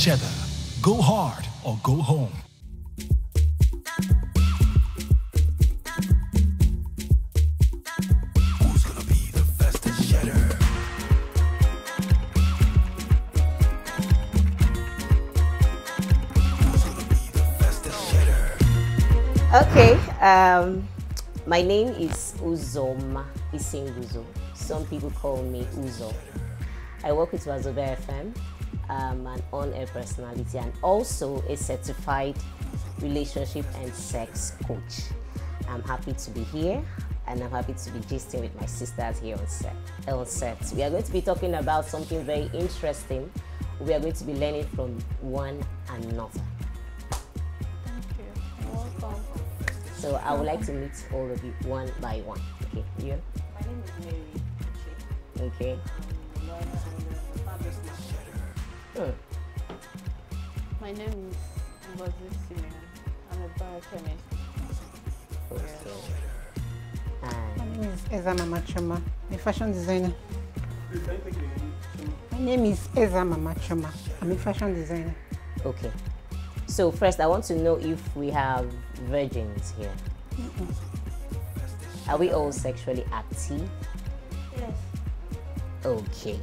Jetter. Go hard or go home. Who's gonna be the fastest jetter? Who's gonna be the fastest jetter? Okay, my name is Uzoma, Isinguzo. Some people call me Uzo. I work with Uzoma FM. An on-air personality and also a certified relationship and sex coach. I'm happy to be here and I'm happy to be gisting with my sisters here on set. We are going to be talking about something very interesting. We are going to be learning from one another. Thank you. You're welcome. So I would like to meet all of you one by one. Okay, you? My name is Mary. Okay. I'm a lawyer and a fabulous master. My name is Simeon. I'm a biochemist. Okay. My And name is Eza Mamachoma, a fashion designer. My name is Eza Mamachoma. I'm a fashion designer. okay. So first I want to know if we have virgins here. Are we all sexually active? Yes. Okay.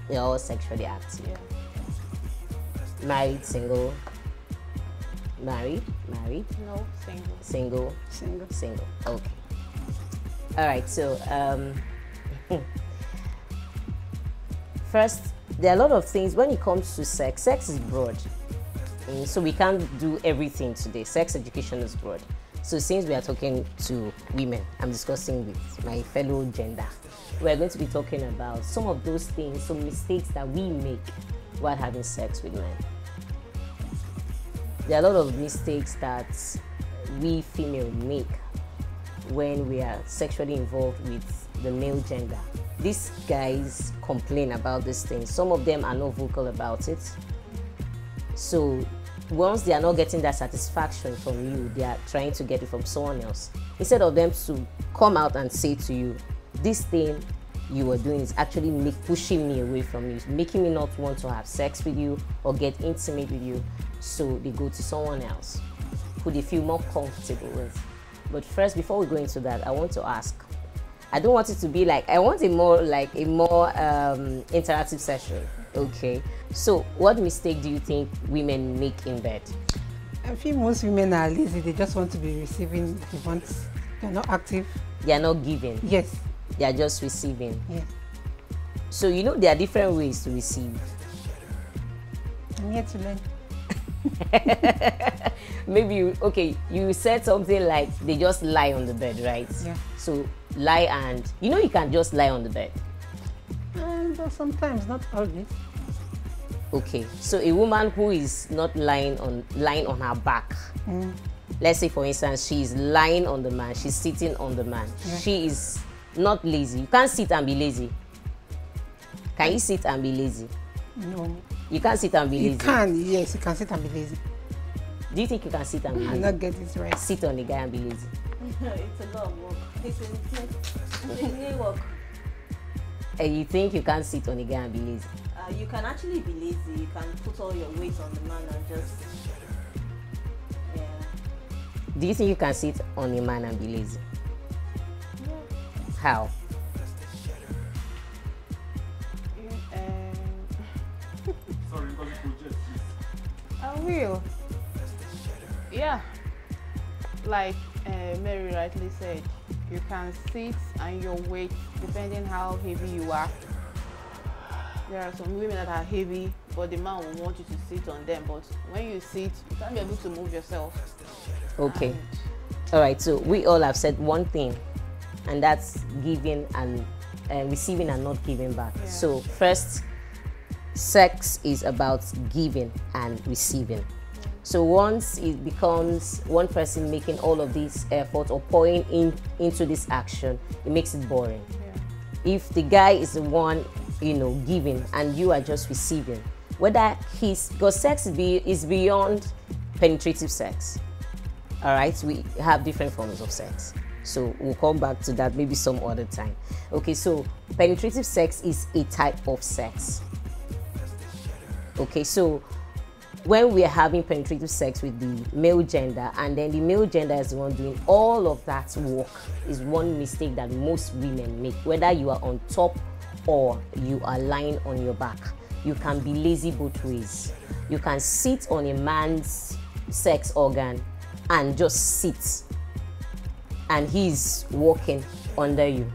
We're all sexually active. Yeah. Married, single? Married? Married? No, single. Single? Single. Single. Okay. All right. So first, there are a lot of things when it comes to sex. Sex is broad, so we can't do everything today. Sex education is broad. So since we are talking to women, I'm discussing with my fellow gender. We're going to be talking about some of those things, some mistakes that we make while having sex with men. There are a lot of mistakes that we female make when we are sexually involved with the male gender. These guys complain about these things. Some of them are not vocal about it. So once they are not getting that satisfaction from you, they are trying to get it from someone else. Instead of them to come out and say to you, this thing you are doing is actually pushing me away from you, making me not want to have sex with you or get intimate with you. So they go to someone else who they feel more comfortable with. But first, before we go into that, I want to ask. I don't want it to be like, I want a more interactive session. Okay. So what mistake do you think women make in bed? I feel most women are lazy. They just want to be receiving. They're not active. They are not giving. Yes. They are just receiving. Yes. So you know there are different ways to receive. I'm here to learn. Maybe you said something like they just lie on the bed, right? Yeah. So lie, and you can just lie on the bed. But sometimes, not always. Okay, so a woman who is not lying on her back, let's say for instance she is lying on the man, she's sitting on the man. Yeah. She is not lazy. You can't sit and be lazy. Can you sit and be lazy? No. You can't sit and be lazy. You can, yes, you can sit and be lazy. Do you think you can sit and be I'm lazy? not getting it right. Sit on the guy and be lazy. It's a lot of work. It's a new work. And you think you can't sit on the guy and be lazy? You can actually be lazy. You can put all your weight on the man and just, yeah. Do you think you can sit on a man and be lazy? How? I will. Yeah. Like Mary rightly said, you can sit and your weight, depending how heavy you are. There are some women that are heavy, but the man will want you to sit on them. But when you sit, you can't be able to move yourself. Okay. All right. So we all have said one thing, and that's giving and receiving and not giving back. Yeah. So first, sex is about giving and receiving. So once it becomes one person making all of this effort or pouring into this action, it makes it boring. Yeah. If the guy is the one, giving and you are just receiving, whether because sex is beyond penetrative sex. All right, we have different forms of sex. So we'll come back to that maybe some other time. Okay, so penetrative sex is a type of sex. Okay, so when we are having penetrative sex with the male gender, and then the male gender is the one doing all of that work, is one mistake that most women make. Whether you are on top or you are lying on your back, you can be lazy both ways. You can sit on a man's sex organ and just sit, and he's walking under you.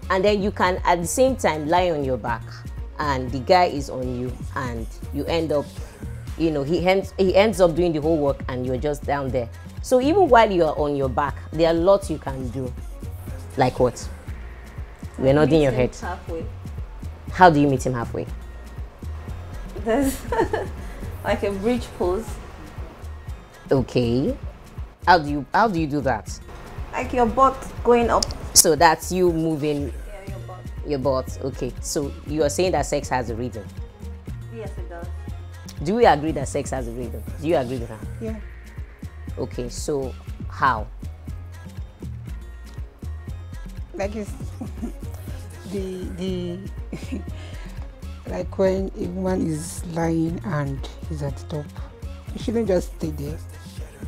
And then you can at the same time lie on your back and the guy is on you, and you end up, you know, he ends up doing the whole work and you're just down there. So even while you're on your back, there are lots you can do. Like what? We're nodding your head. Halfway. How do you meet him halfway? There's like a bridge pose. Okay. How do you do that? Like your butt going up. So that's you moving Yeah, your butt. your butt. Okay. So you are saying that sex has a rhythm. Yes, it does. Do we agree that sex has a rhythm? Do you agree with that? Yeah. Okay. So how? Like it's the like when a woman is lying and he's at the top, you shouldn't just stay there.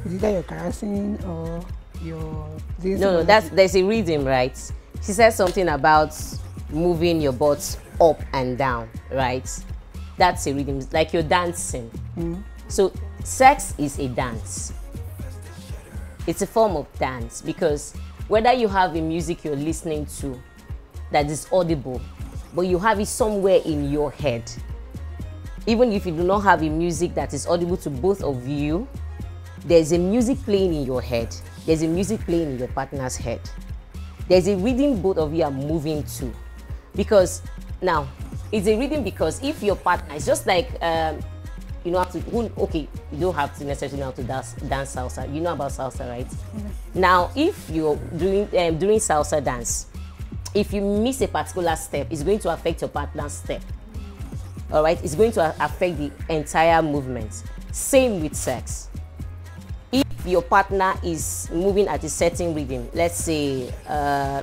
It's either you're caressing or you're doing No, something. there's a rhythm, right? She said something about moving your butt up and down, right? That's a rhythm. It's like you're dancing. So sex is a dance. It's a form of dance, because whether you have a music you're listening to that is audible, but you have it somewhere in your head, even if you do not have a music that is audible to both of you, there's a music playing in your head. There's a music playing in your partner's head. There's a rhythm both of you are moving to. Because now, it's a rhythm because if your partner, it's just like, you know how to, okay, you don't have to necessarily know how to dance salsa. You know about salsa, right? Now, if you're doing salsa dance, if you miss a particular step, it's going to affect your partner's step. All right? It's going to affect the entire movement. Same with sex. If your partner is moving at a certain rhythm, let's say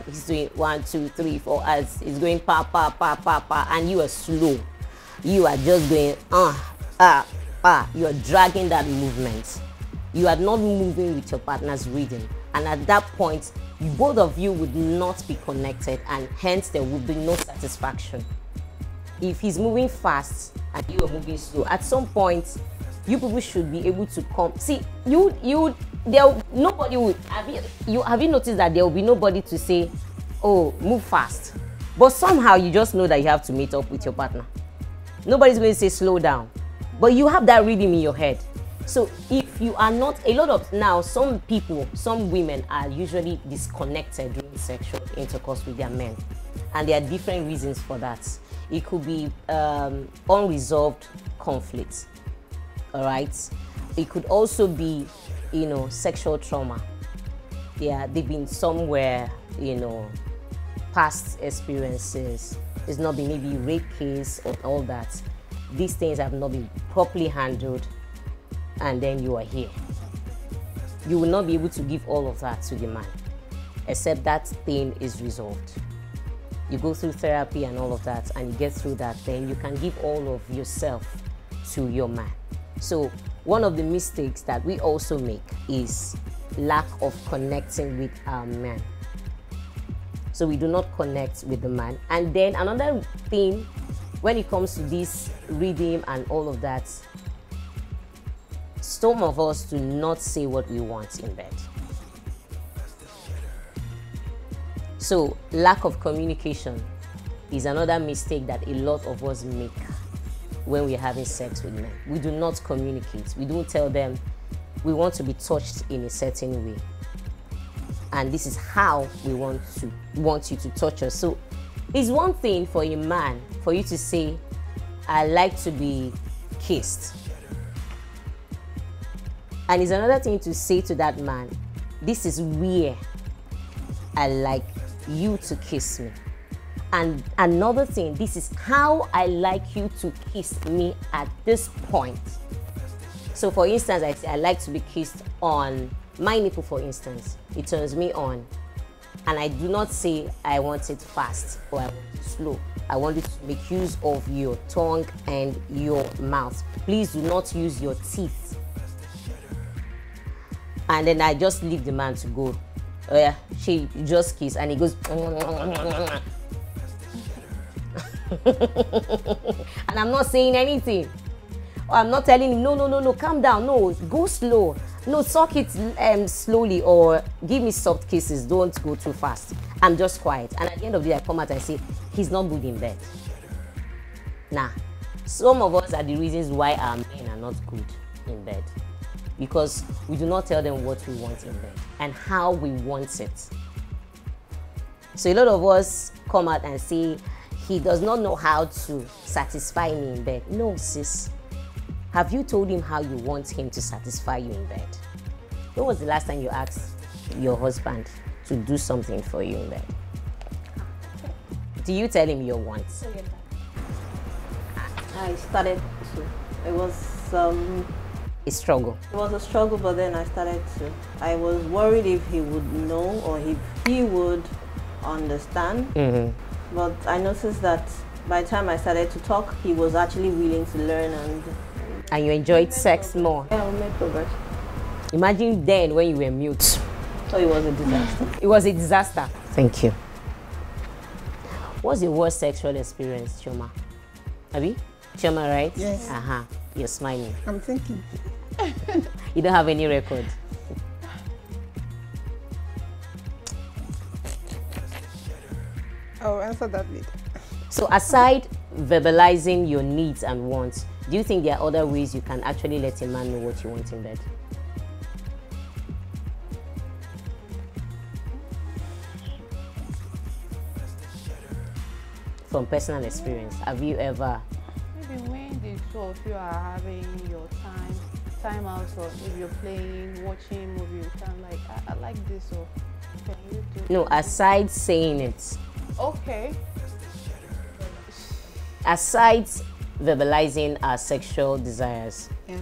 he's doing 1, 2, 3, 4, as he's going pa pa pa pa pa, and you are slow, you are just going pa, you are dragging that movement. You are not moving with your partner's rhythm, and at that point, both of you would not be connected, and hence there would be no satisfaction. If he's moving fast and you are moving slow, at some point, you people should be able to come. See, nobody would. Have you noticed that there will be nobody to say, "Oh, move fast," but somehow you just know that you have to meet up with your partner. Nobody's going to say slow down, but you have that rhythm in your head. So if you are not, some women are usually disconnected during sexual intercourse with their men, and there are different reasons for that. It could be unresolved conflicts. All right. It could also be, sexual trauma. Yeah, they've been somewhere, past experiences. It's not been maybe rape case or all that. These things have not been properly handled, and then you are here. You will not be able to give all of that to the man, except that thing is resolved. You go through therapy and all of that, and you get through that, then you can give all of yourself to your man. So one of the mistakes that we also make is lack of connecting with our man. So we do not connect with the man. And then another thing, when it comes to this rhythm and all of that, some of us do not say what we want in bed. So lack of communication is another mistake that a lot of us make when we're having sex with men. We do not communicate. We don't tell them we want to be touched in a certain way, and this is how we want you to touch us. So it's one thing for a man for you to say, I like to be kissed, and it's another thing to say to that man, this is where I like you to kiss me. And another thing, this is how I like you to kiss me at this point. So for instance, I say I like to be kissed on my nipple, for instance. It turns me on. And I do not say I want it fast or I want it slow. I want you to make use of your tongue and your mouth. Please do not use your teeth. And then I just leave the man to go. Oh yeah, she just kiss and he goes and I'm not saying anything. Or I'm not telling him, no, calm down, no, go slow. No, suck it slowly or give me soft kisses. Don't go too fast. I'm just quiet. And at the end of the day, I come out and say, he's not good in bed. Nah. Some of us are the reasons why our men are not good in bed. Because we do not tell them what we want in bed and how we want it. So a lot of us come out and say, he does not know how to satisfy me in bed. No, sis. Have you told him how you want him to satisfy you in bed? When was the last time you asked your husband to do something for you in bed? Do you tell him your wants? I started to. It was a struggle. It was a struggle, but then I started to. I was worried if he would know or if he would understand. But I noticed that by the time I started to talk, he was actually willing to learn and you enjoyed sex more. Yeah, we made progress. Imagine then when you were mute. So it was a disaster. It was a disaster. Thank you. What's your worst sexual experience, Chioma? Abi? Chioma, right? Yes. You're smiling. I'm thinking. You don't have any record. I'll answer that later. So aside verbalizing your needs and wants, do you think there are other ways you can actually let a man know what you want in bed? From personal experience, have you ever? Maybe when the two of you are having your time out, or if you're playing, watching movie, you can like, I like this, or can you do? No, aside saying it. Okay. Aside verbalizing our sexual desires, Yeah.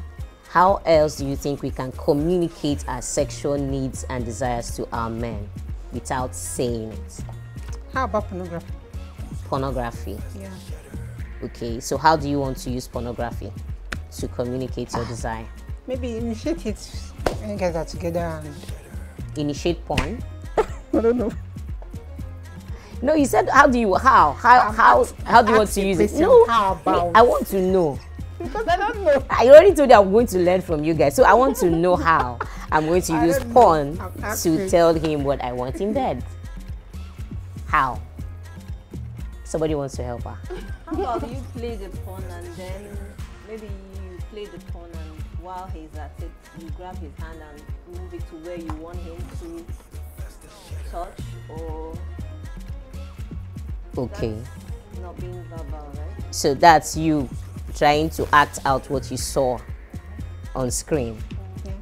how else do you think we can communicate our sexual needs and desires to our men without saying it? How about pornography? Pornography. Yeah. Okay, so how do you want to use pornography to communicate your desire? Maybe initiate it when you guys are together and Initiate porn? I don't know. No, you said how do you how do you want to use it? No, how about? I want to know. Because I don't know. I already told you I'm going to learn from you guys, so I want to know how I'm going to use porn to tell him what I want in bed. How? Somebody wants to help her. How about you play the porn and then maybe you play the porn and while he's at it, you grab his hand and move it to where you want him to touch, or Okay. that's not being verbal, right? So that's you trying to act out what you saw on screen. Yeah.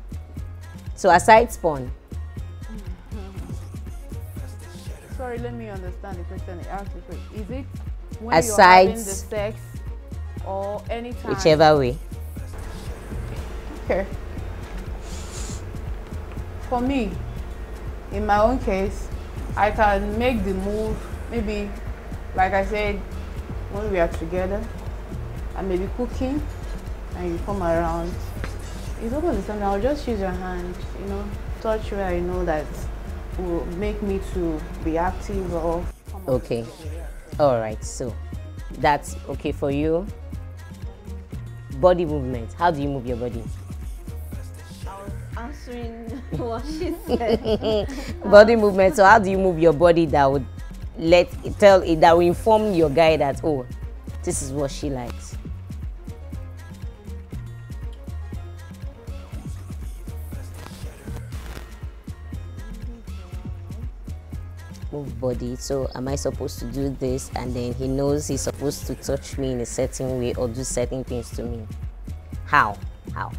So aside porn, Sorry, let me understand the question I asked you. Is it when Aside- you're having the sex or anytime? whichever way. Okay. For me, in my own case, I can make the move, maybe, like I said, when we are together, I may be cooking, and you come around. It's almost the same. I'll just use your hand, touch where I know that will make me to be active or come on. Okay. All right. So that's okay for you. Body movement. How do you move your body? I was answering what she said. Body movement. So how do you move your body that would that will inform your guy that, oh, this is what she likes? Move body. So am I supposed to do this, and then he knows he's supposed to touch me in a certain way or do certain things to me? How? I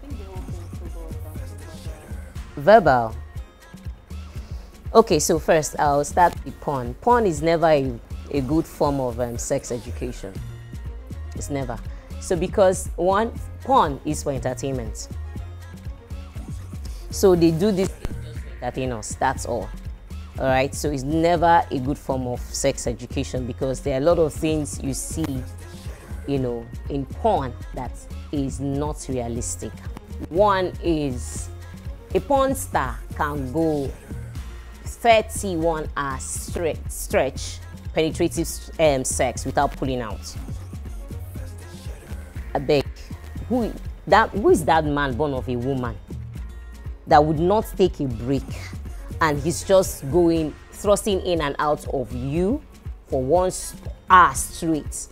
think the whole thing boils down to Verbal. Okay, so first I'll start with porn. Porn is never a good form of sex education. It's never. So because one, porn is for entertainment. So they do this just for that anus. That's all. All right, so it's never a good form of sex education, because there are a lot of things you see, you know, in porn that is not realistic. One is a porn star can go 31 hours stretch penetrative sex without pulling out. I beg, who is that man born of a woman that would not take a break, and he's just going thrusting in and out of you for 1 hour straight?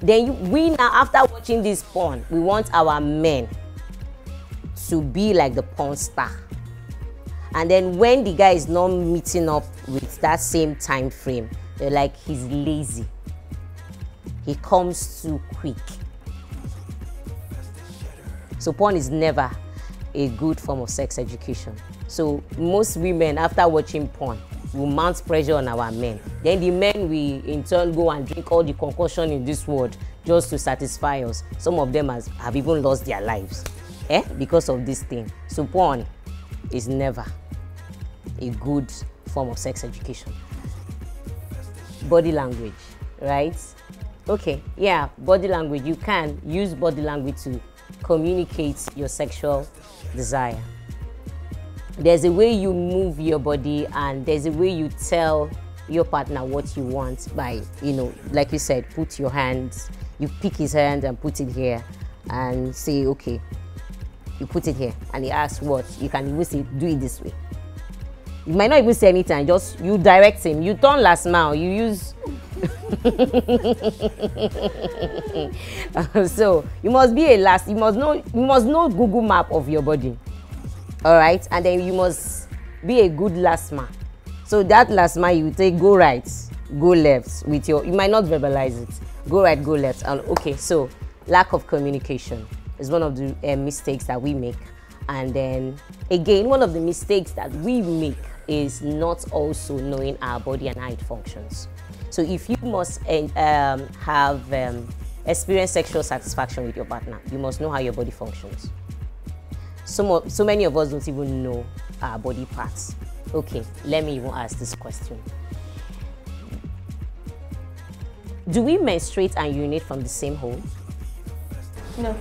Then we now, after watching this porn, we want our men to be like the porn star. And then when the guy is not meeting up with that same time frame, they're like, he's lazy, he comes too quick. So porn is never a good form of sex education. So most women, after watching porn, will mount pressure on our men. Then the men will in turn go and drink all the concoction in this world just to satisfy us. Some of them have even lost their lives because of this thing. So porn is never a good form of sex education. Body language, right? Okay, yeah, body language. You can use body language to communicate your sexual desire. There's a way you move your body, and there's a way you tell your partner what you want by, you know, like you said, put your hands, you pick his hand and put it here and say, okay, you put it here, and he asks what, you can even say, do it this way. You might not even say anything, just you direct him, you turn last mile, you use so you must be you must know Google map of your body. All right, and then you must be a good last man. So that last man, you take go right, go left with you might not verbalize it. Go right, go left. And okay, so lack of communication is one of the mistakes that we make. And then again, one of the mistakes that we make is not also knowing our body and how it functions. So if you must have experienced sexual satisfaction with your partner, you must know how your body functions. So many of us don't even know our body parts. Okay, let me even ask this question. Do we menstruate and urinate from the same hole? No.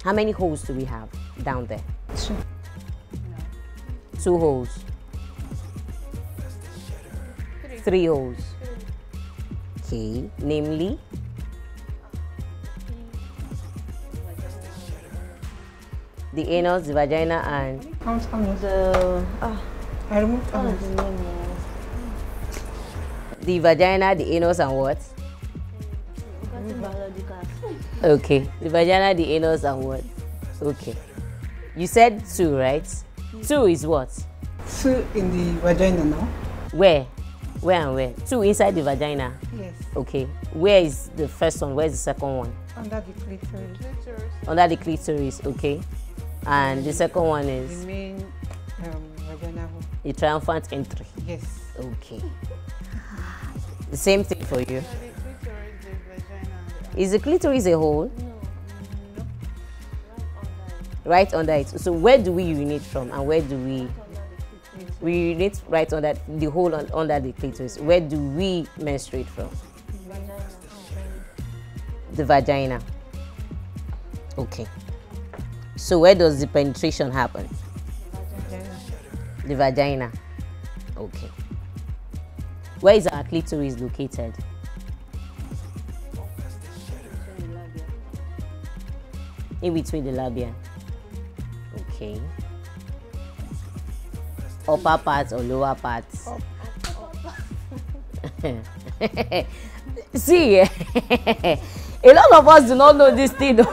How many holes do we have down there? 2. No. 2 holes. 3 holes. Okay, namely? The anus, the vagina, and I removed the vagina, the anus, and what? Okay, the vagina, the anus, and what? Okay. You said 2, right? 2 is what? 2 in the vagina now. Where? Where and where? 2 inside the vagina? Yes. Okay. Where is the first one? Where is the second one? Under the clitoris. Under the clitoris, okay. And the second one is? The main vagina hole. The triumphant entry. Yes. Okay. The same thing for you. Is the clitoris a hole? No. Right under it. So where do we urinate from, and where do we urinate? Right under the hole under the clitoris. Where do we menstruate from? The vagina. Okay. So where does the penetration happen? The vagina. Okay. Where is our clitoris located? In between the labia. Okay. Upper parts or lower parts? See, a lot of us do not know this thing. A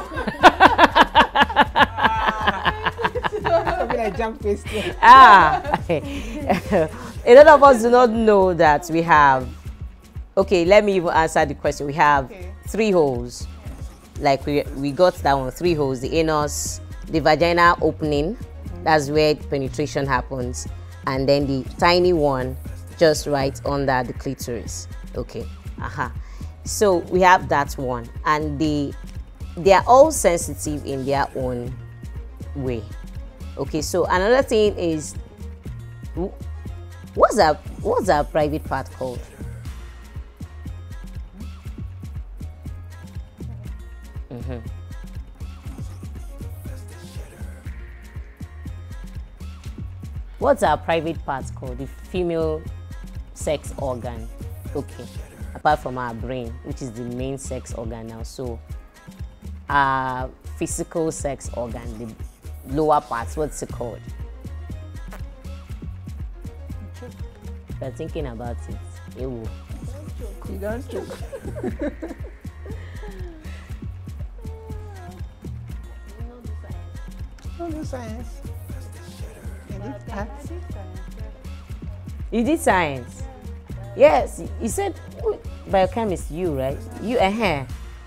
lot of us do not know that we have. Okay, let me even answer the question. We have 3 holes. Like we got that one, 3 holes. The anus, the vagina opening, that's where penetration happens, and then the tiny one just right under the clitoris. Okay. So we have that one, and they are all sensitive in their own way. Okay, so another thing is What's our private part called? What's our private part called? The female sex organ. Okay. Apart from our brain, which is the main sex organ now. So our physical sex organ, the lower parts, what's it called? You're thinking about it. Ew. You don't joke. No, no science. You did science? Yes, you said biochemist, you, right? You,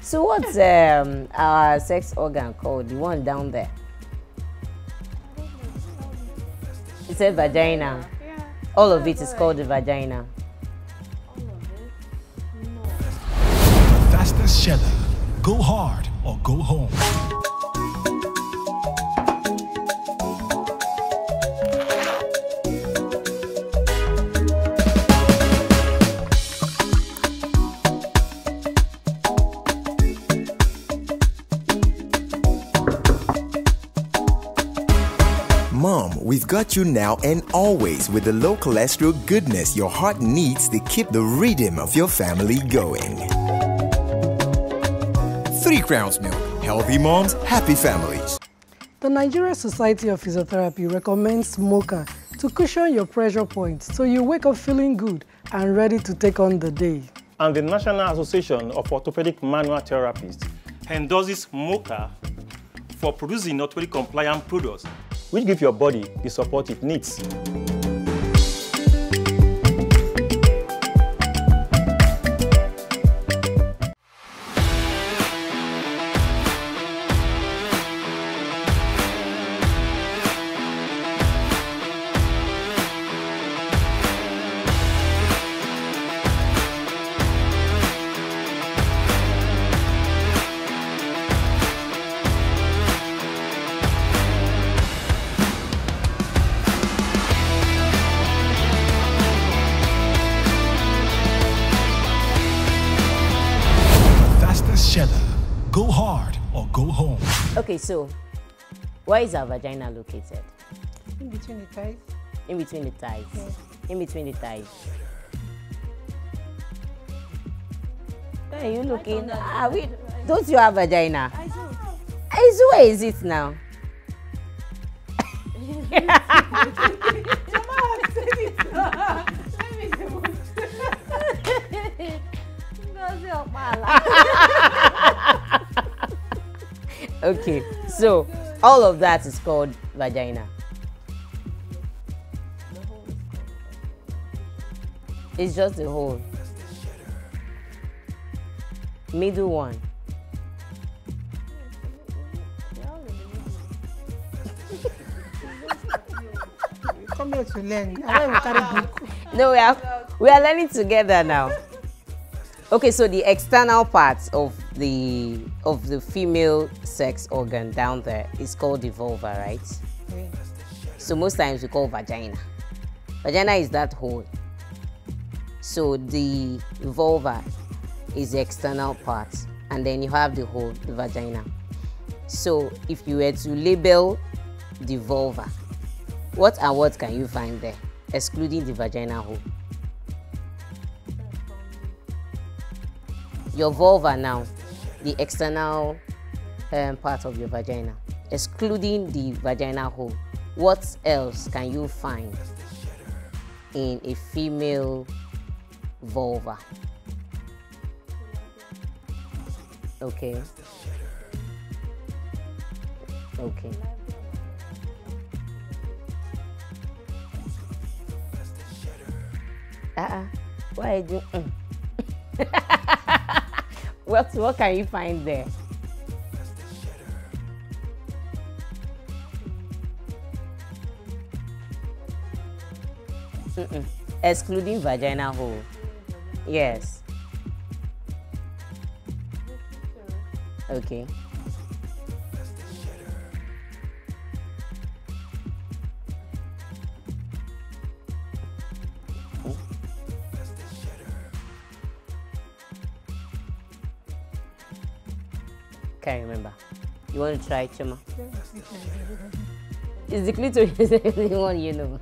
So what's our sex organ called? The one down there? You said vagina. Yeah. All of it is called the vagina. Fastest Cheddar. Go hard or go home. Mom, we've got you now and always with the low cholesterol goodness your heart needs to keep the rhythm of your family going. 3 Crowns Milk. Healthy moms, happy families. The Nigeria Society of Physiotherapy recommends Mocha to cushion your pressure points so you wake up feeling good and ready to take on the day. And the National Association of Orthopedic Manual Therapists endorses Mocha for producing orthopedic compliant products which give your body the support it needs. Cheddar. Go hard or go home. Okay, so where is our vagina located? In between the thighs. In between the thighs. Yes. In between the thighs. Are you looking? Don't you have vagina? I do. Where is it now? Okay, so all of that is called vagina. It's just the hole. Middle one. Come here to learn. I will carry book. No, we are learning together now. Okay, so the external parts of the female sex organ down there is called the vulva, right? Yeah. So most times we call vagina. Vagina is that hole. So the vulva is the external part, and then you have the hole, the vagina. So if you were to label the vulva, what and what can you find there, excluding the vagina hole? Your vulva now, the external part of your vagina, excluding the vagina hole, what else can you find in a female vulva? Okay. Okay. Why are you doing? What can you find there? Excluding vagina hole. Yes. Okay. can't remember. You want to try, Chuma? Is the clitoris the one you know?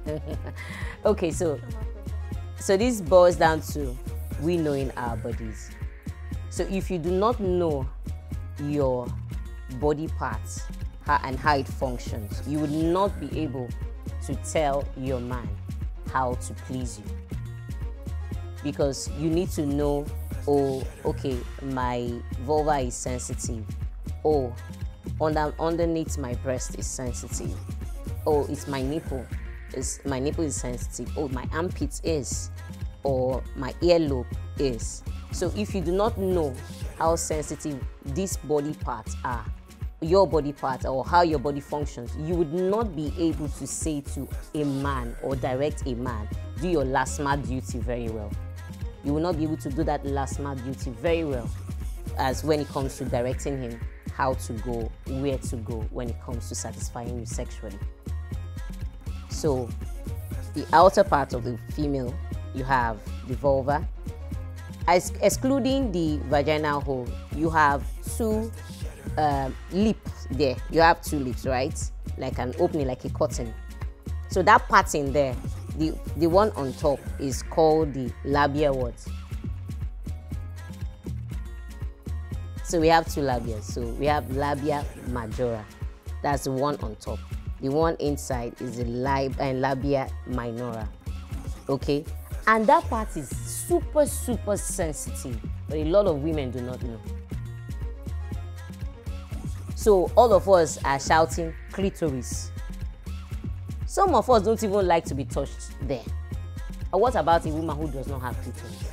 Okay, so this boils down to we knowing our bodies. So if you do not know your body parts and how it functions, you would not be able to tell your man how to please you. Because you need to know, oh, okay, my vulva is sensitive. Oh, underneath my breast is sensitive. Oh, it's my nipple. My nipple is sensitive. Oh, my armpit is. Or my earlobe is. So if you do not know how sensitive these body parts are, your body parts, or how your body functions, you would not be able to say to a man or direct a man, do your last mad duty very well. You will not be able to do that last mad duty very well as when it comes to directing him how to go, where to go when it comes to satisfying you sexually. So the outer part of the female, you have the vulva. Excluding the vaginal hole, you have two lips there. You have two lips, right? Like an opening, like a curtain. So that part in there, the one on top is called the labia what? So we have two labia. So we have labia majora. That's the one on top. The one inside is the labia minora. Okay? And that part is super, super sensitive, but a lot of women do not know. So all of us are shouting clitoris. Some of us don't even like to be touched there. And what about a woman who does not have clitoris?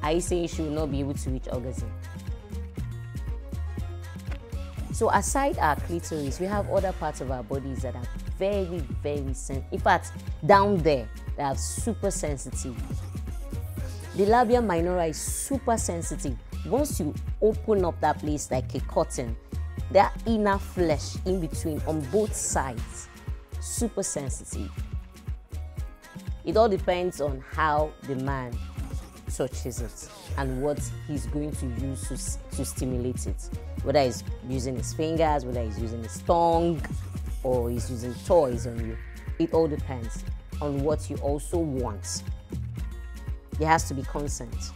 Are you saying she will not be able to reach orgasm? So aside our clitoris, we have other parts of our bodies that are very, very sensitive. In fact, down there, they are super sensitive. The labia minora is super sensitive. Once you open up that place like a curtain, that inner flesh in between on both sides, super sensitive. It all depends on how the man touches it and what he's going to use to stimulate it. Whether he's using his fingers, whether he's using his tongue, or he's using toys on you. It all depends on what you also want. There has to be consent.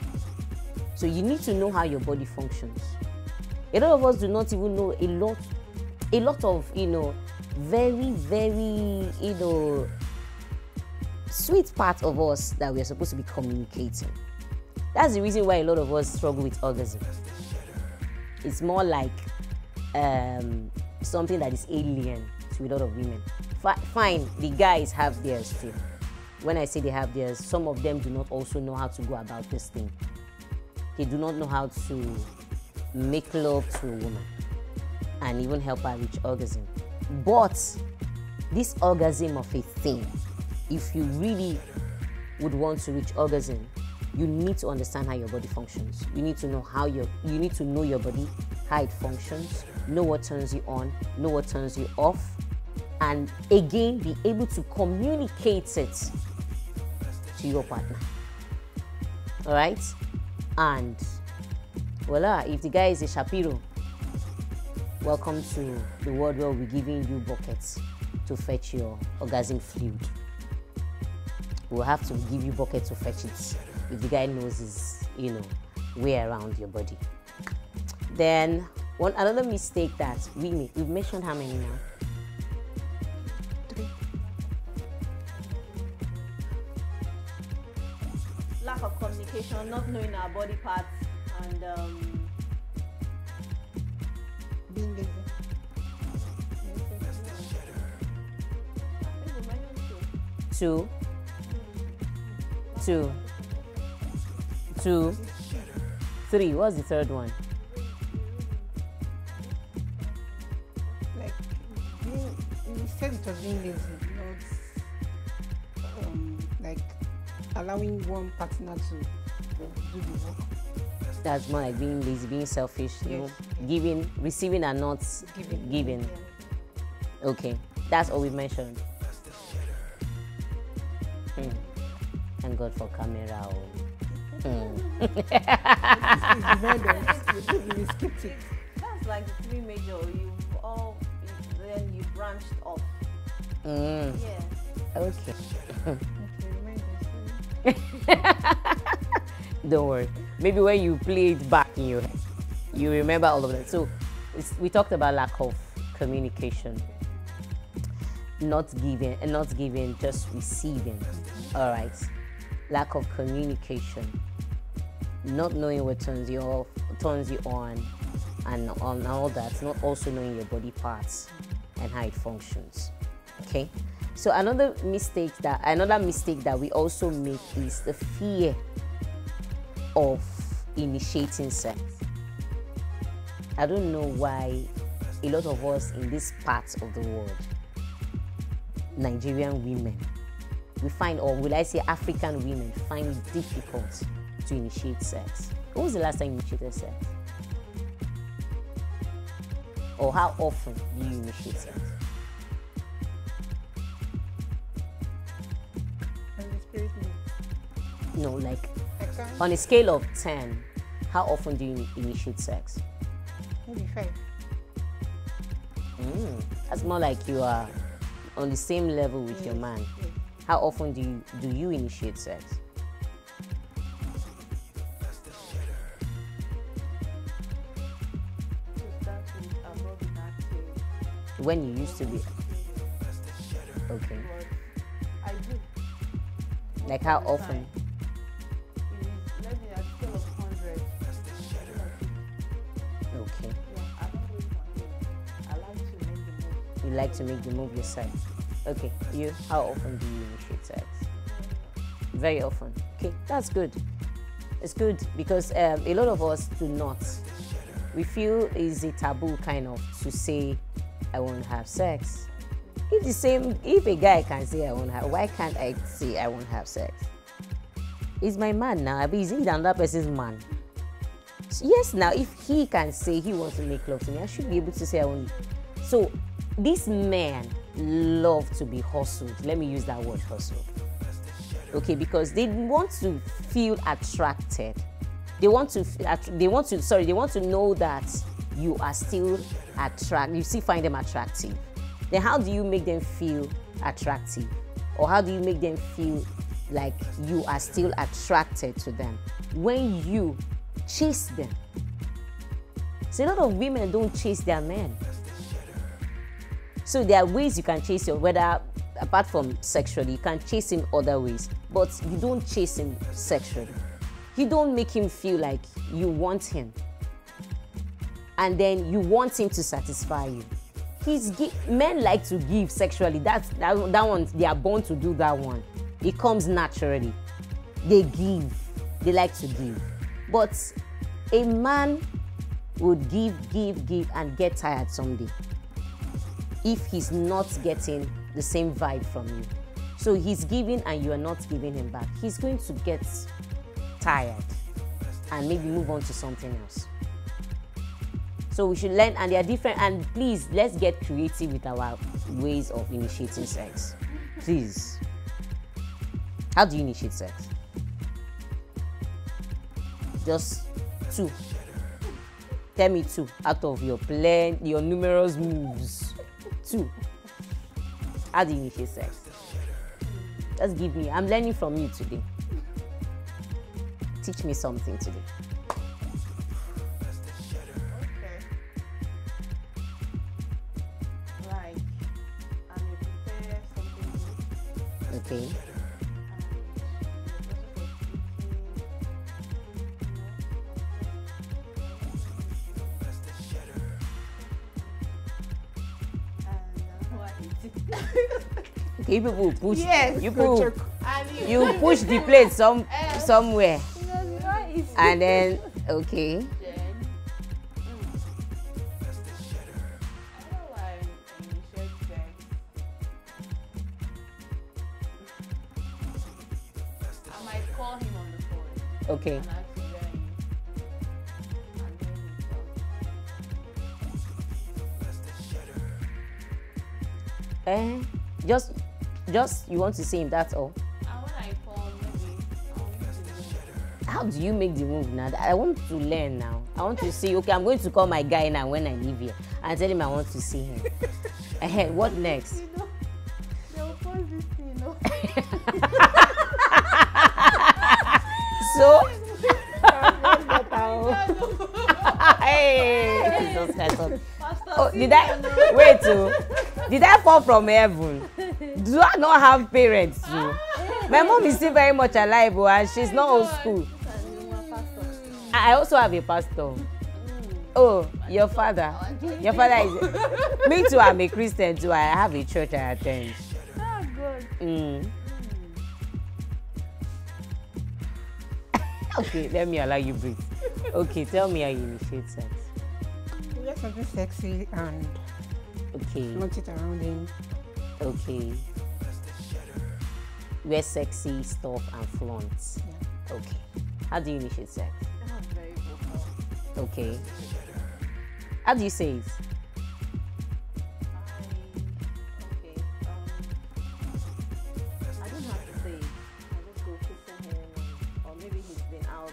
So you need to know how your body functions. A lot of us do not even know a lot of, very, very, sweet part of us that we are supposed to be communicating. That's the reason why a lot of us struggle with orgasm. It's more like something that is alien to a lot of women. Fine, the guys have theirs too. When I say they have theirs, some of them do not also know how to go about this thing. They do not know how to make love to a woman and even help her reach orgasm. But this orgasm of a thing, if you really would want to reach orgasm, you need to understand how your body functions. You need to know you need to know your body, how it functions, know what turns you on, know what turns you off, and again be able to communicate it to your partner. All right? And voila, if the guy is a Shapiro, welcome to the world where we'll be giving you buckets to fetch your orgasm fluid. We'll have to give you buckets to fetch it if the guy knows his, way around your body. Then another mistake that we make, we've mentioned how many now? 3. Lack of communication, not knowing our body parts, and Being lazy. Two. 3. What's the third one? Like, you said it was being lazy, not like allowing one partner to do the work. That's more like being lazy, being selfish, Yes. giving, receiving and not giving. Yeah. Okay, that's all we mentioned. Thank God for camera. You skipped it. That's like the three major. Then you branched off. Yeah. Okay. Okay, Don't worry. Maybe when you play it back in your head, you remember all of that. So we talked about lack of communication, not giving, just receiving. All right. Lack of communication, not knowing what turns you off, turns you on, and on all that. Not also knowing your body parts and how it functions. Okay. So another mistake that we also make is the fear of initiating sex. I don't know why a lot of us in this part of the world, Nigerian women, we find, or will I say African women, find it difficult to initiate sex. When was the last time you initiated sex? Or how often do you initiate sex? No, like on a scale of 10, how often do you initiate sex? maybe 5. That's more like you are on the same level with your man. How often do you initiate sex? When you used to be. Okay. I do. Like how often? Maybe a scale of 100. Okay. Yeah, I don't wait for 100. I like to make the move. You like to make the move yourself. Okay. You? How often do you initiate sex? Very often. Okay, that's good. It's good because a lot of us do not. We feel it's a taboo kind of to say, I won't have sex. If a guy can say I won't have, why can't I say I won't have sex? He's my man now. I mean, is he another person's man? Yes, now if he can say he wants to make love to me, I should be able to say I won't. So these men love to be hustled. Let me use that word, hustled. Okay, because they want to feel attracted. They want to know that you are still attractive. You still find them attractive. Then how do you make them feel attractive? Or how do you make them feel like you are still attracted to them? When you chase them. So a lot of women don't chase their men. So there are ways you can chase your, whether apart from sexually, you can chase him other ways, but you don't chase him sexually. You don't make him feel like you want him. And then you want him to satisfy you. Men like to give sexually. That one, they are born to do that one. It comes naturally. They give. They like to give. But a man would give, and get tired someday if he's not getting the same vibe from you. So he's giving and you are not giving him back. He's going to get tired and maybe move on to something else. So we should learn, and they are different, and please, let's get creative with our ways of initiating sex. Please. How do you initiate sex? Just 2. Tell me 2 out of your numerous moves. 2. How do you initiate sex? Just give me. I'm learning from you today. Teach me something today. Okay. Okay, people push. Yes, you push the plate somewhere, and then okay. Okay. Just you want to see him, that's all. And when I call, maybe I'll use the how do you make the move now? I want to learn now. I want to see, okay, I'm going to call my guy now when I leave here and tell him I want to see him. What next? You know, they'll post this thing, you know. So, hey, Jesus Christ. Oh, did I fall from heaven? Do I not have parents too? My mom is still very much alive, and she's not old school. I also have a pastor. Oh, your father. Your father is. Me too, I'm a Christian too. I have a church I attend. Oh, good. Okay, let me allow you breathe. Okay, tell me how you initiate sex. Wear something sexy and Okay, flaunt it around him. okay. Wear sexy stuff and flaunt. Yeah. Okay. How do you initiate sex? That's very vocal. Okay. How do you say it? I don't have to say it. I just go kissing him, or maybe he's been out.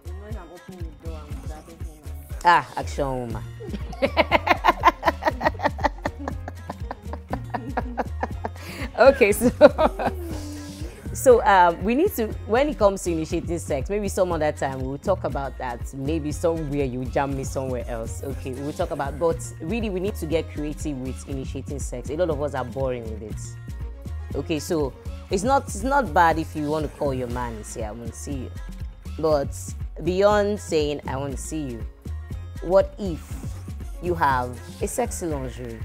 You know, when I'm opening the door, I'm grabbing him. Ah, action woman. Okay, so we need to, when it comes to initiating sex, maybe some other time we'll talk about that. Maybe somewhere you jam me somewhere else. Okay, we'll talk about, but really we need to get creative with initiating sex. A lot of us are boring with it. Okay, so it's not bad if you want to call your man and say I want to see you, but beyond saying I want to see you, what if you have a sexy lingerie?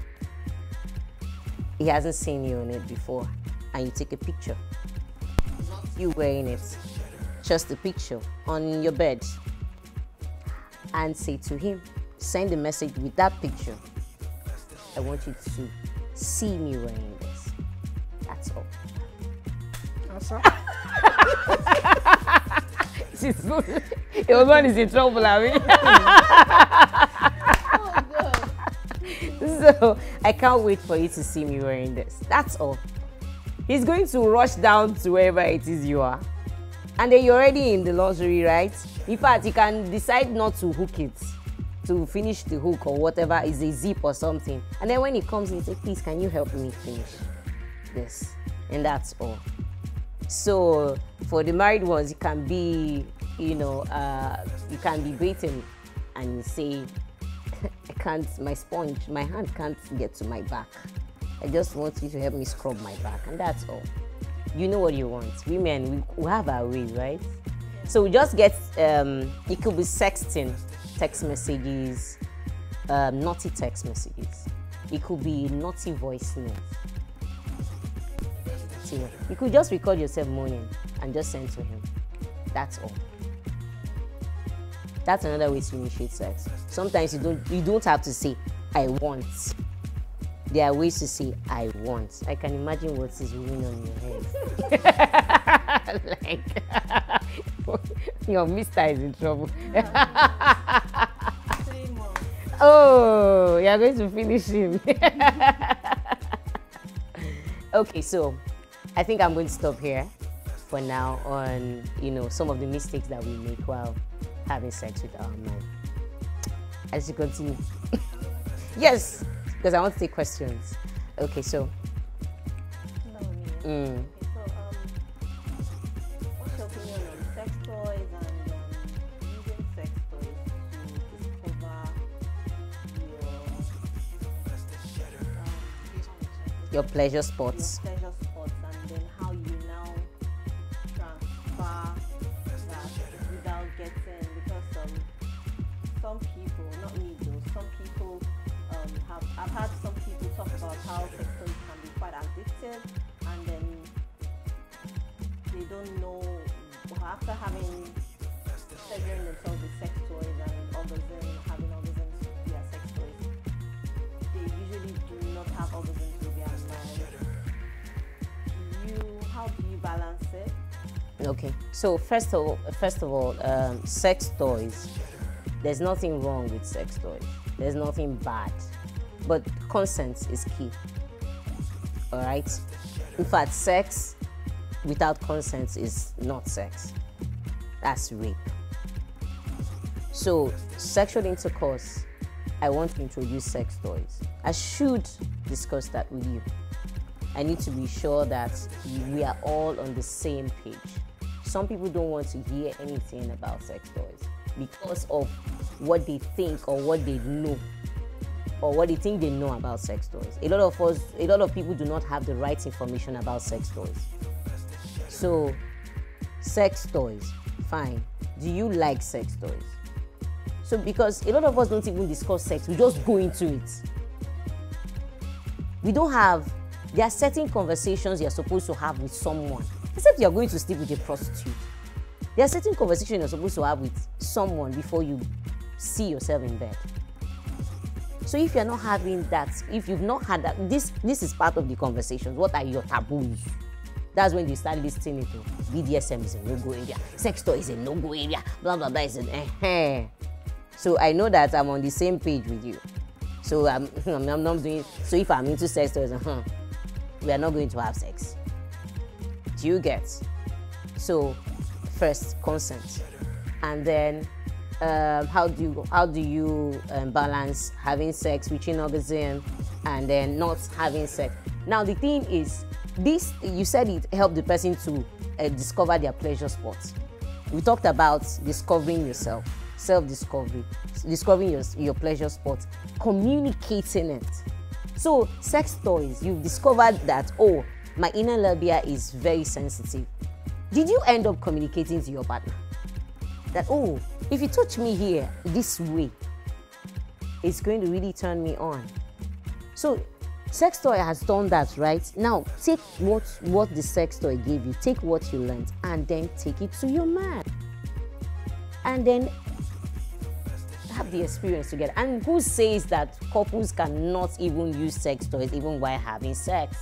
He hasn't seen you in it before, and you take a picture. Not you wearing it, just a picture on your bed, and say to him, send a message with that picture. I want you to see me wearing this. That's all. Also, Your man is in trouble, I mean. So I can't wait for you to see me wearing this. That's all. He's going to rush down to wherever it is you are. And then you're already in the lingerie, right? In fact, you can decide not to hook it, to finish the hook or whatever, is a zip or something. And then when he comes in, you say, please, can you help me finish this? And that's all. So for the married ones, it can be, you know, you can be waiting and you say, I can't, my hand can't get to my back. I just want you to help me scrub my back, and that's all. You know what you want. Women, we have our ways, right? So we just get, it could be sexting, text messages, naughty text messages. It could be naughty voice notes. You could just record yourself moaning and just send to him. That's all. That's another way to initiate sex. Sometimes you don't have to say, I want. There are ways to say, I want. I can imagine what is rolling on your head. Like, your mister is in trouble. Oh, you're going to finish him. Okay, so I think I'm going to stop here for now on, you know, some of the mistakes that we make while having sex with our man. As you continue. Yes, because I want to take questions. Okay, so. Okay, so what's your opinion on sex toys and using sex toys to discover your pleasure spots? Your pleasure spots, and then how you now transfer that without getting, because some people, not me though, some people I've had some people talk about how sex toys can be quite addictive, and then they don't know, after having pleasuring themselves with sex toys and having orgasms via sex toys, they usually do not have orgasms with their mind. How do you balance it? Okay, so first of all, sex toys. There's nothing wrong with sex toys. There's nothing bad, but consent is key. All right. In fact, sex without consent is not sex. That's rape. So, sexual intercourse, I want to introduce sex toys. I should discuss that with you. I need to be sure that we are all on the same page. Some people don't want to hear anything about sex toys because of what they think or what they know or what they think they know about sex toys. A lot of people do not have the right information about sex toys. So, sex toys, fine. Do you like sex toys? So, because a lot of us don't even discuss sex, we just go into it. There are certain conversations you're supposed to have with someone, except you're going to sleep with a prostitute. There are certain conversations you're supposed to have with someone before you see yourself in bed. So if you're not having that, if you've not had that, this is part of the conversations. What are your taboos? That's when you start listening to BDSM is a no-go area, sex toy is a no-go area, blah, blah, blah, is an So I know that I'm on the same page with you. So I'm not doing, so if I'm into sex toys, we are not going to have sex. Do you get? So first, consent. And then how do you balance having sex, reaching orgasm, and then not having sex? Now the thing is, this, you said it helped the person to discover their pleasure spots. We talked about discovering yourself, self-discovery, discovering your pleasure spots, communicating it. So sex toys, you've discovered that, oh, my inner labia is very sensitive. Did you end up communicating to your partner that, oh, if you touch me here this way, it's going to really turn me on? So sex toy has done that, right? Now take what the sex toy gave you, take what you learned, and then take it to your man. And then have the experience together. And who says that couples cannot even use sex toys even while having sex?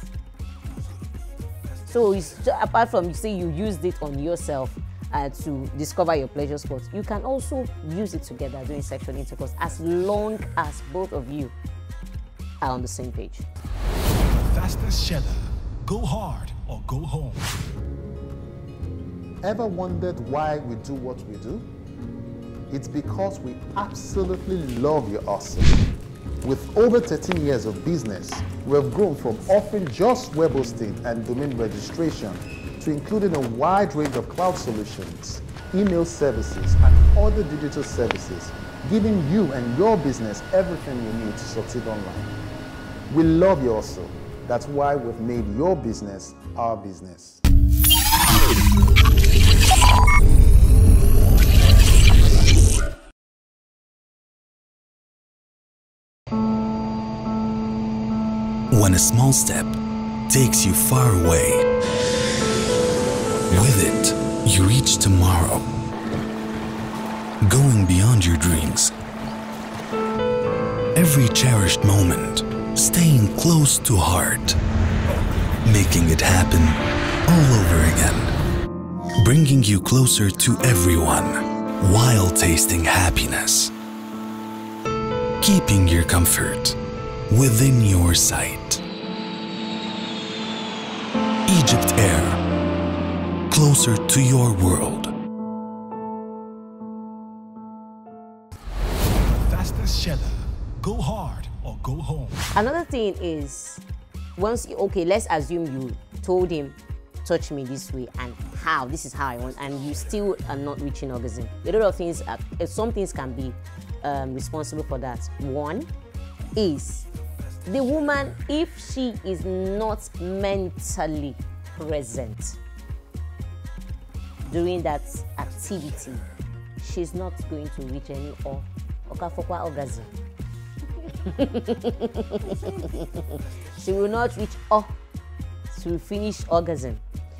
So it's just, apart from you say you used it on yourself to discover your pleasure spots, you can also use it together during sexual intercourse, as long as both of you are on the same page. faSttest Cheddar. Go hard or go home. Ever wondered why we do what we do? It's because we absolutely love your awesome. With over 13 years of business, we have grown from offering just web hosting and domain registration to including a wide range of cloud solutions, email services, and other digital services, giving you and your business everything you need to succeed online. We love your hustle. That's why we've made your business our business. When a small step takes you far away, with it, you reach tomorrow, going beyond your dreams. Every cherished moment, staying close to heart, making it happen all over again, bringing you closer to everyone while tasting happiness, keeping your comfort within your sight. Egypt Air, closer to your world. faSttest Cheddar. Go hard or go home. Another thing is, let's assume you told him, touch me this way, and this is how I want, and you still are not reaching orgasm. A lot of things, some things can be responsible for that. One is the woman, if she is not mentally present during that activity, she's not going to reach any orgasm. She will not reach to finish orgasm.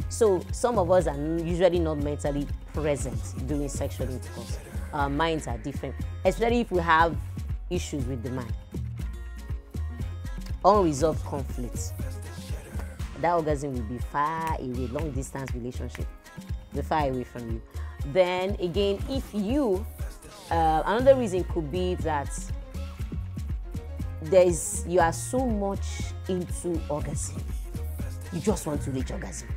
So some of us are usually not mentally present during sexual intercourse. Our minds are different, especially if we have issues with the man. Unresolved conflicts. That orgasm will be far away, long distance relationship, be far away from you. Then again, if you, another reason could be that you are so much into orgasm, you just want to reach orgasm.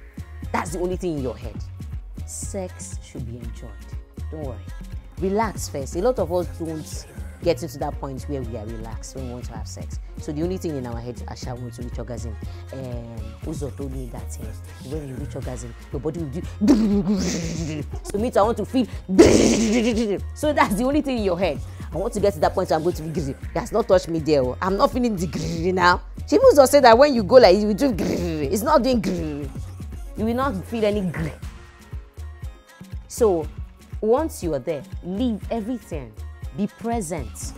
That's the only thing in your head. Sex should be enjoyed. Don't worry. Relax first. A lot of us don't get into that point where we are relaxed when we want to have sex. So the only thing in our head, I shall want to reach orgasm. Uzo told me that when you reach orgasm, your body will do. So me too, I want to feel. So that's the only thing in your head. I want to get to that point, so I'm going to be gritty. He has not touched me there. I'm not feeling the gritty now. She also said that when you go like, you do gritty. It's not doing gritty. You will not feel any gritty. So once you are there, leave everything. Be present.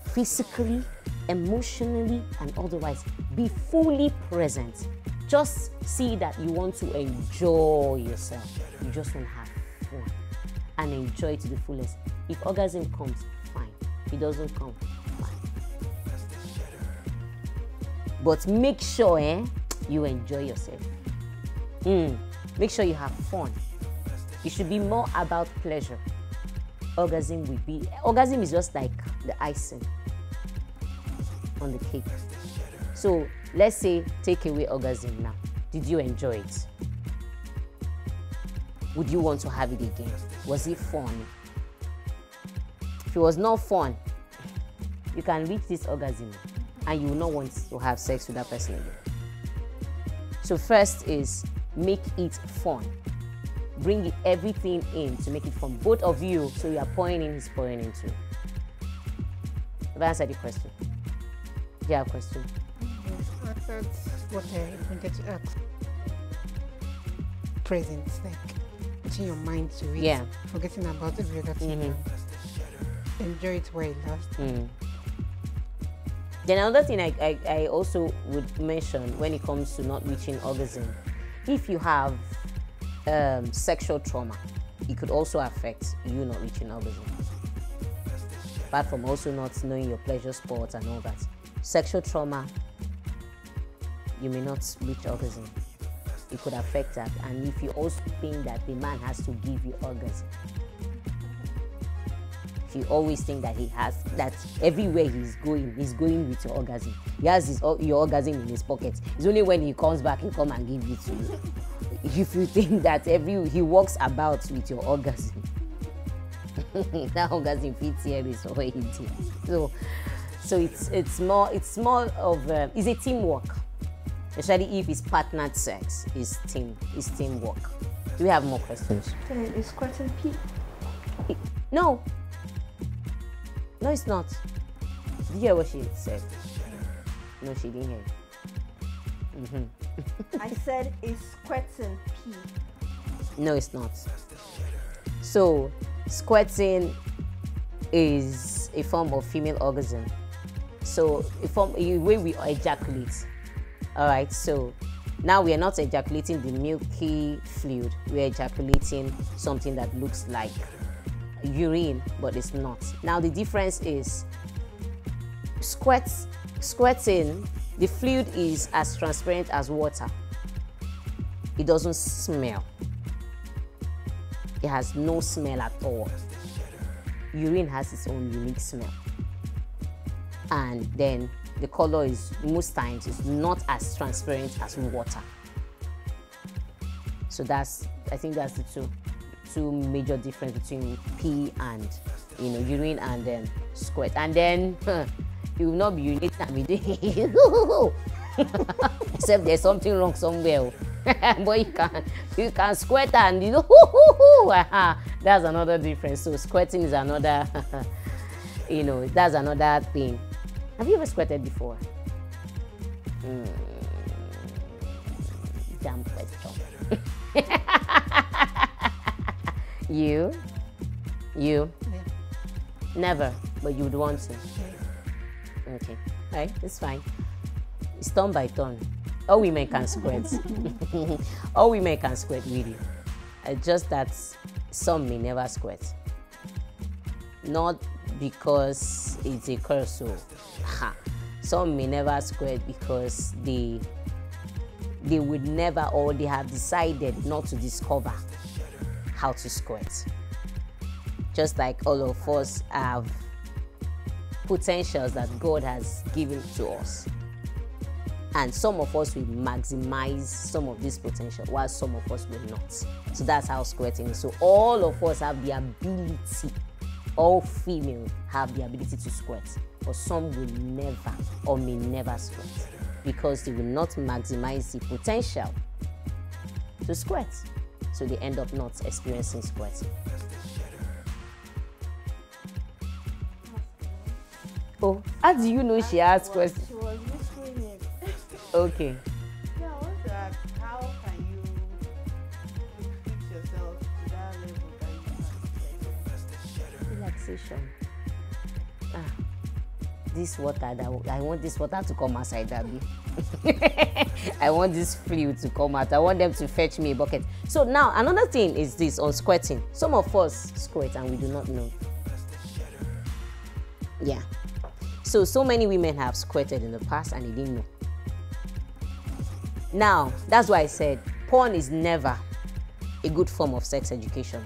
Physically, emotionally, and otherwise. Be fully present. Just see that you want to enjoy yourself. You just want to have fun and enjoy it to the fullest. If orgasm comes, fine. If it doesn't come, fine. But make sure you enjoy yourself. Make sure you have fun. It should be more about pleasure. Orgasm is just like the icing on the cake. So let's say take away orgasm now. Did you enjoy it? Would you want to have it again? Was it fun? If it was not fun, you can reach this orgasm and you will not want to have sex with that person again. So first is make it fun. Bring everything in to make it fun. Both of you, so you are pouring in, he's pouring in too. Have I answered the question? Do you have a question? Yes, that's what I wanted to ask. Present, like putting your mind to it. Yeah. Forgetting about every other thing. Enjoy it while it lasts. Then another thing I also would mention when it comes to not reaching orgasm, if you have sexual trauma, it could also affect you not reaching orgasm. Apart from also not knowing your pleasure spots and all that. Sexual trauma, you may not reach orgasm. It could affect that. And if you also think that the man has to give you orgasm, if you always think that he has, that everywhere he's going with your orgasm. He has your orgasm in his pocket. It's only when he comes back, he'll come and give it to you. If you think that he walks about with your orgasm, that orgasm fits here is what he did. So it's more of it's a teamwork, especially if it's partnered sex. It's teamwork. Do we have more questions? Is squirting pee? No, it's not. Did you hear what she said? No, she didn't hear. I said, is squirting pee? No, it's not. So, squirting is a form of female orgasm. So, a way we ejaculate. All right. So, now we are not ejaculating the milky fluid. We are ejaculating something that looks like urine, but it's not. Now, the difference is squirting. The fluid is as transparent as water. It doesn't smell. It has no smell at all. Urine has its own unique smell. And then the color is, most times, is not as transparent as water. So I think that's the two major difference between pee and, urine and then squirt. And then you will not be urinating and be doing except there's something wrong somewhere. But you can squirt and that's another difference. So squirting is another that's another thing. Have you ever squirted before? Damn question. You? Yeah. Never, but you would want to. Okay, all right, it's fine. It's turn by turn. All women can squirt. All women can squirt, really. Just that some may never squirt. Not because it's a curse. So, some may never squirt because they would never, or they have decided not to discover how to squirt. Just like all of us have potentials that God has given to us. And some of us will maximize some of this potential, while some of us will not. So that's how squirting is. So all of us have the ability, all female have the ability to squirt, but some will never or may never squirt because they will not maximize the potential to squirt. So they end up not experiencing squirting. Oh, how do you know she asked questions? She was whispering it. Okay. Yeah, I want to ask, how can you fix yourself to that level that you can? Relaxation. This water, I want this water to come outside, Abby. I want this fluid to come out. I want them to fetch me a bucket. So now, another thing is this on squirting. Some of us squirt and we do not know. Yeah. So many women have squirted in the past and they didn't know. Now, that's why I said porn is never a good form of sex education.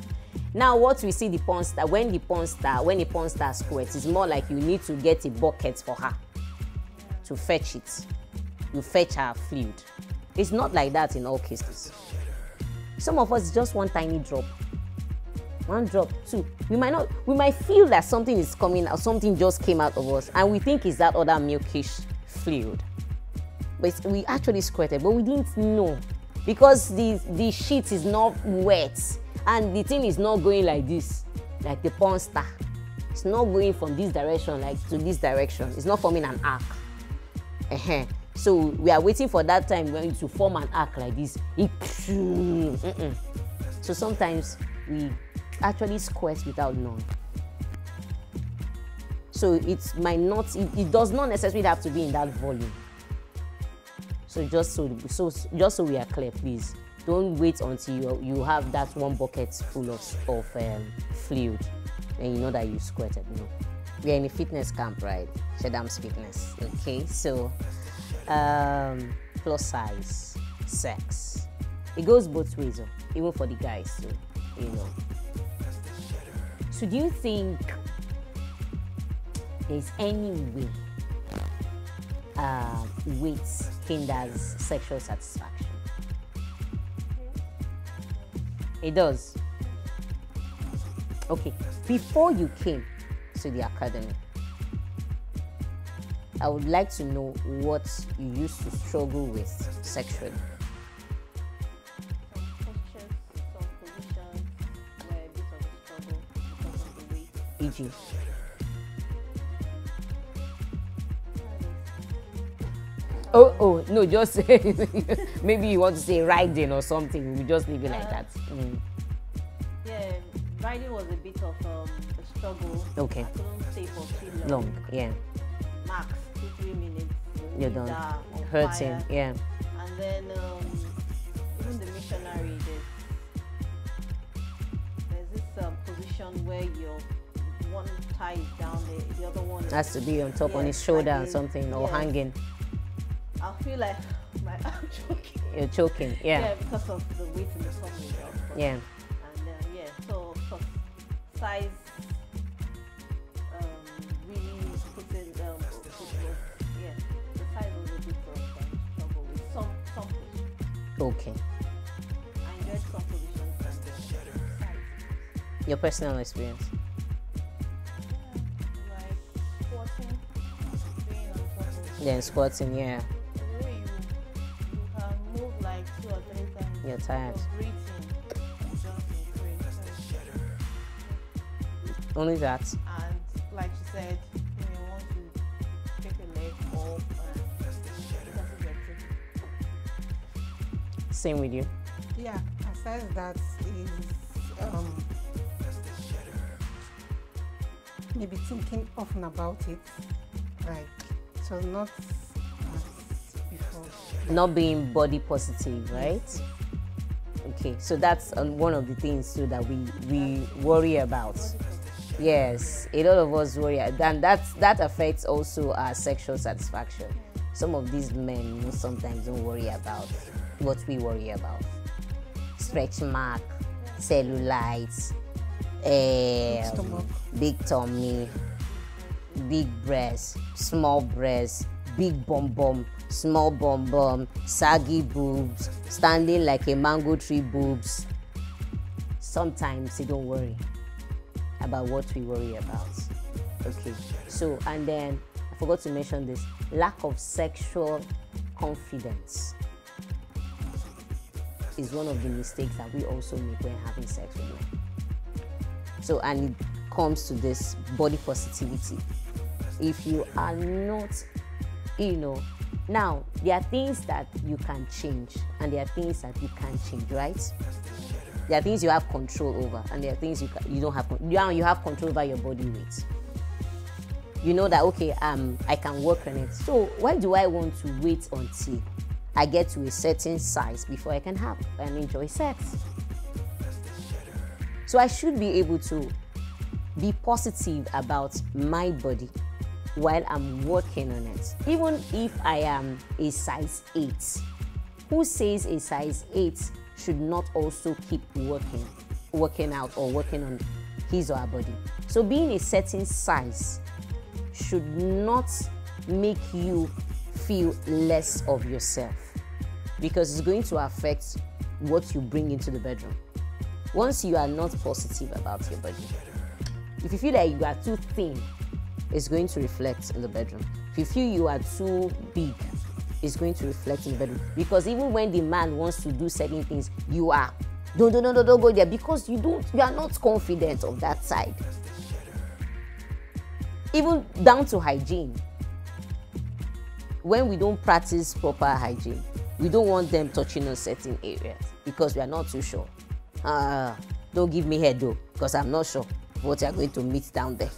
Now, what we see the porn star, when a porn star squirts, it's more like you need to get a bucket for her to fetch it. You fetch her fluid. It's not like that in all cases. Some of us just one tiny drop. One drop, two. We might feel that something is coming out, something just came out of us, and we think it's that other milkish fluid. But we actually squirted, but we didn't know because the sheet is not wet and the thing is not going like this, like the porn star. It's not going from this direction like to this direction. It's not forming an arc. So we are waiting for that time when to form an arc like this. So sometimes we actually squirt without knowing. So it might not, it does not necessarily have to be in that volume. So just so we are clear, please don't wait until you have that one bucket full of fluid and you know that you squirted. No, we are in a fitness camp, right? Shadam's Fitness. Okay, so plus size sex, it goes both ways, even for the guys too, you know. So do you think there's any way weight hinders sexual satisfaction? It does. Okay, before you came to the academy, I would like to know what you used to struggle with sexually. E.g. Oh, no, just maybe you want to say riding or something. We just leave it like that. Yeah, riding was a bit of a struggle. Okay. I couldn't stay for too Long, yeah. Max 2-3 minutes. You're done. Hurting, yeah. And then even the missionary, there's this position where your one thigh is down, the other one has to be on top, on his shoulder or something, or hanging. I feel like I'm choking. You're choking, yeah. Yeah, because of the weight in the tummy. Yeah. And so size really put in, the size was a bit of trouble with some positions. Okay. I enjoyed some positions and the size. Your personal experience? Like squatting, being on top of. Then squatting, yeah. The way you can move like 2 or 3 times. You're tired. Breathing, just increase. Only that. And like she said, when you want to take a leg up and Same with you. Yeah, aside that is maybe thinking often about it, like so not as before. Not being body positive, right? Okay, so that's one of the things too that we worry about. Yes, a lot of us worry, and that affects also our sexual satisfaction. Some of these men sometimes don't worry about what we worry about: stretch mark, cellulite, big tummy, big breasts, small breasts, big bum, small bum, saggy boobs, standing like a mango tree boobs. Sometimes they don't worry about what we worry about. Okay, so, and then I forgot to mention this, lack of sexual confidence is one of the mistakes that we also make when having sex with men. So, and it comes to this body positivity. If you are not, now there are things that you can change and there are things that you can't change, right? There are things you have control over and there are things you don't have. You have control over your body weight. You know that, okay, I can work on it. So why do I want to wait until I get to a certain size before I can have and enjoy sex? So I should be able to be positive about my body while I'm working on it. Even if I am a size 8, who says a size 8 should not also keep working out or working on his or her body? So being a certain size should not make you feel less of yourself, because it's going to affect what you bring into the bedroom. Once you are not positive about your body, if you feel like you are too thin, it's going to reflect in the bedroom. If you feel you are too big, it's going to reflect in the bedroom. Because even when the man wants to do certain things, you are, don't go there, because you are not confident of that side. Even down to hygiene. When we don't practice proper hygiene, we don't want them touching on certain areas because we are not too sure. Don't give me head though, because I'm not sure what you're going to meet down there.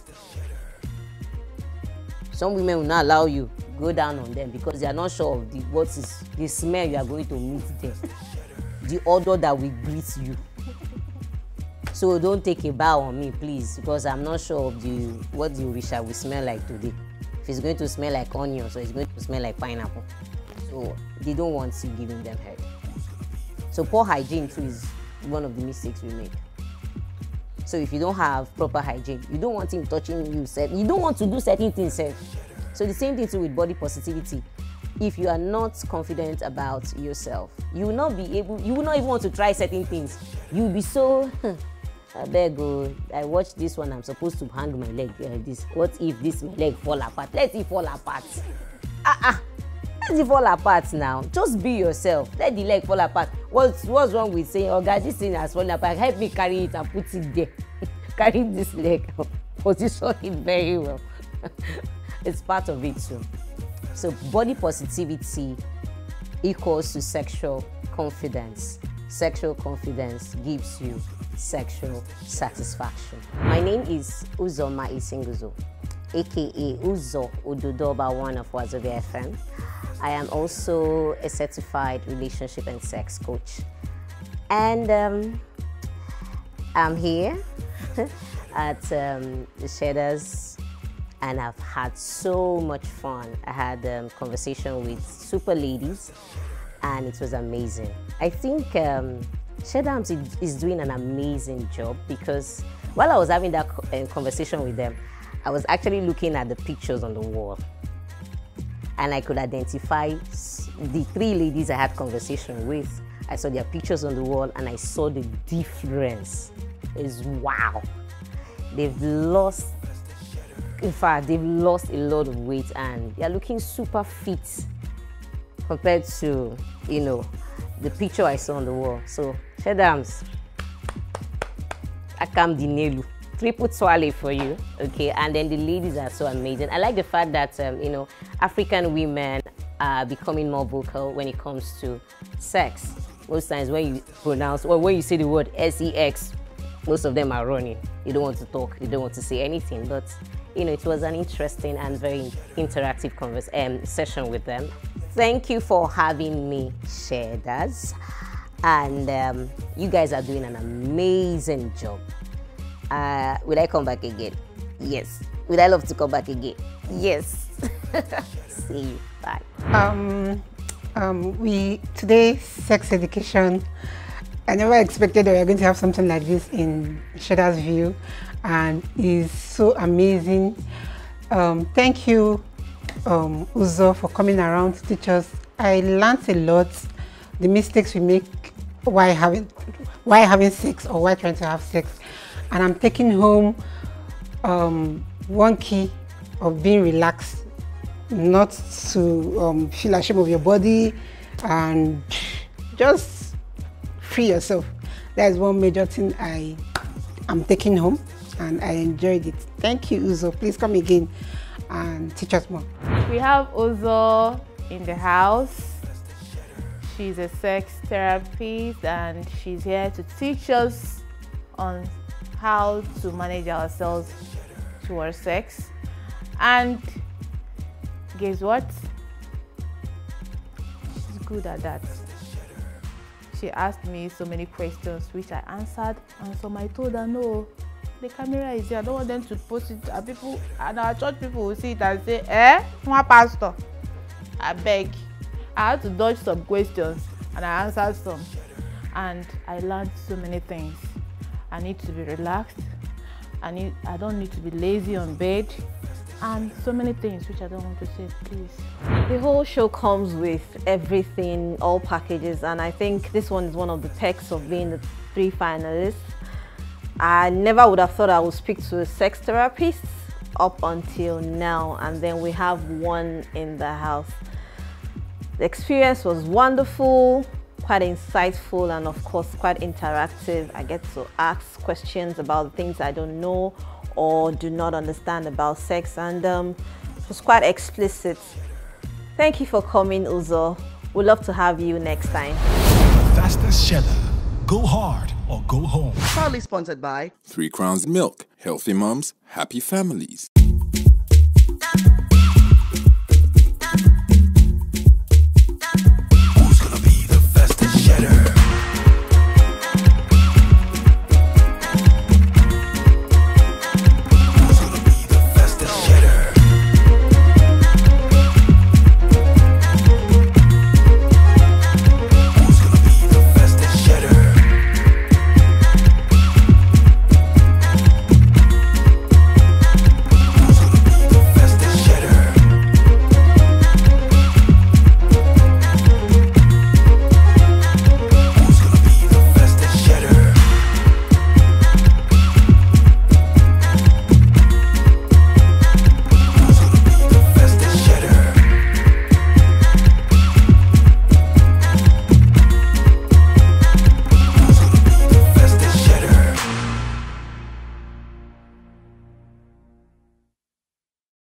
Some women will not allow you go down on them because they are not sure of what is the smell you are going to meet there, the odor that will greet you. So don't take a bow on me, please, because I'm not sure of what the orisha will smell like today. If it's going to smell like onions or it's going to smell like pineapple. So they don't want you giving them head. So poor hygiene too is one of the mistakes we make. So if you don't have proper hygiene, you don't want him touching you, you don't want to do certain things. So the same thing too with body positivity. If you are not confident about yourself, you will not even want to try certain things. You'll be so, I beg you, I watched this one, I'm supposed to hang my leg like this. What if this my leg fall apart? Let it fall apart. Let it fall apart now. Just be yourself. Let the leg fall apart. What's wrong with saying, oh God, this thing has fallen apart, help me carry it and put it there. Carry this leg, position it very well. It's part of it too. So body positivity equals to sexual confidence. Sexual confidence gives you sexual satisfaction. My name is Uzoma Isinguzo, aka Uzo Ududoba 1 of Wazobia FM. I am also a certified relationship and sex coach. And I'm here at the Shedders, and I've had so much fun. I had a conversation with super ladies, and it was amazing. I think Shedders is doing an amazing job, because while I was having that conversation with them, I was actually looking at the pictures on the wall, and I could identify the 3 ladies I had conversation with. I saw their pictures on the wall, and I saw the difference. It's wow. They've lost, in fact, they've lost a lot of weight, and they're looking super fit compared to, the picture I saw on the wall. So, Shedders, Akam Dinelu. Triple twale for you, okay? And then the ladies are so amazing. I like the fact that, African women are becoming more vocal when it comes to sex. Most times when you pronounce, or when you say the word sex, most of them are running. You don't want to talk, you don't want to say anything. But, it was an interesting and very interactive session with them. Thank you for having me, Shedders. And you guys are doing an amazing job. Will I come back again? Yes. Would I love to come back again? Yes. See you. Bye. Today's sex education, I never expected that we were going to have something like this in Shedders View, and it's so amazing. Thank you Uzo, for coming around to teach us. I learned a lot, the mistakes we make while having sex or while trying to have sex. And I'm taking home one key of being relaxed, not to feel ashamed of your body, and just free yourself. That is one major thing I'm taking home, and I enjoyed it. Thank you, Uzo. Please come again and teach us more. We have Uzo in the house. She's a sex therapist and she's here to teach us on how to manage ourselves towards sex. And guess what? She's good at that. She asked me so many questions which I answered, and some I told her no. The camera is here. I don't want them to post it. And our church people will see it and say, one pastor. I beg. I had to dodge some questions and I answered some. And I learned so many things. I need to be relaxed. I don't need to be lazy on bed. And so many things which I don't want to say, please. The whole show comes with everything, all packages, and I think this one is one of the perks of being the 3 finalists. I never would have thought I would speak to a sex therapist up until now, and then we have one in the house. The experience was wonderful, quite insightful, and of course quite interactive. I get to ask questions about things I don't know or do not understand about sex, and it was quite explicit. Thank you for coming, Uzo. We'd love to have you next time. faSttest Cheddar. Go hard or go home. Proudly sponsored by 3 Crowns Milk. Healthy moms, happy families.